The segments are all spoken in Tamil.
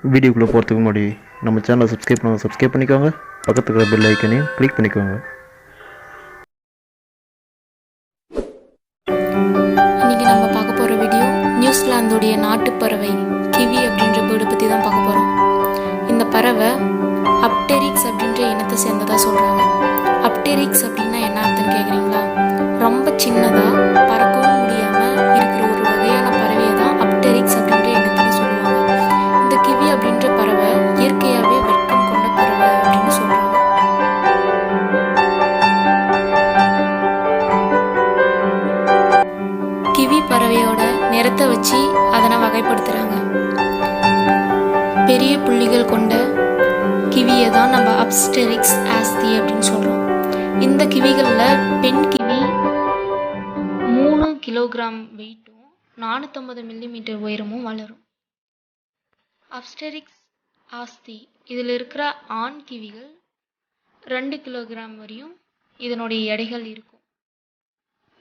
வீடியோக்குள்ளே போகிறதுக்கு முன்னாடி நம்ம சேனலை சப்ஸ்கிரைப் பண்ணிக்கோங்க. பக்கத்தில் இருக்கிற பெல் ஐக்கனையும் கிளிக் பண்ணிக்கோங்க. இன்றைக்கி நம்ம பார்க்க போகிற வீடியோ நியூசிலாந்தோடைய நாட்டுப்பறவை கிவி அப்படின்ற பேர்டை பற்றி தான் பார்க்க போகிறோம். இந்த பறவை அப்டெரிக்ஸ் அப்படின்ற இனத்தை சேர்ந்ததாக சொல்கிறாங்க. அப்டெரிக்ஸ் அப்படின்னா என்ன அர்த்தம்னு கேட்குறீங்களா? ரொம்ப சின்னதாக பறக்கவும் முடியாமல் இருக்கிற ஒரு வகையான பறவையை தான் அப்டெரிக்ஸ் அப்படின்ற இனத்தில் சொல்லுவாங்க. இந்த கிவி அப்படின்ற பறவை இயற்கையாகவே வெட்கம் கொண்ட பறவை அப்படின்னு சொல்கிறாங்க. கிவி பறவையோட நிறத்தை வச்சு அதனை வகைப்படுத்துகிறாங்க. பெரிய புள்ளிகள் கொண்ட கிவியை தான் நம்ம அப்டெரிக்ஸ் ஆஸ்தி அப்படின்னு சொல்கிறோம். இந்த கிவிகளில் பெண் கிவி 3 கிலோகிராம் வெயிட்டும் 450 மில்லிமீட்டர் உயரமும் வளரும். அப்டெரிக்ஸ் ஆஸ்தி இதில் இருக்கிற ஆண் கிவிகள் 2 கிலோகிராம் வரையும் இதனுடைய எடைகள் இருக்கும்.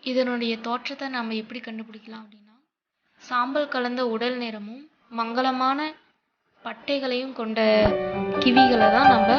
இதனுடைய தோற்றத்தை நாம் எப்படி கண்டுபிடிக்கலாம் அப்படின்னா, சாம்பல் கலந்த உடல் நிறமும் மங்களமான பட்டைகளையும் கொண்ட கிவிகளை தான் நம்ம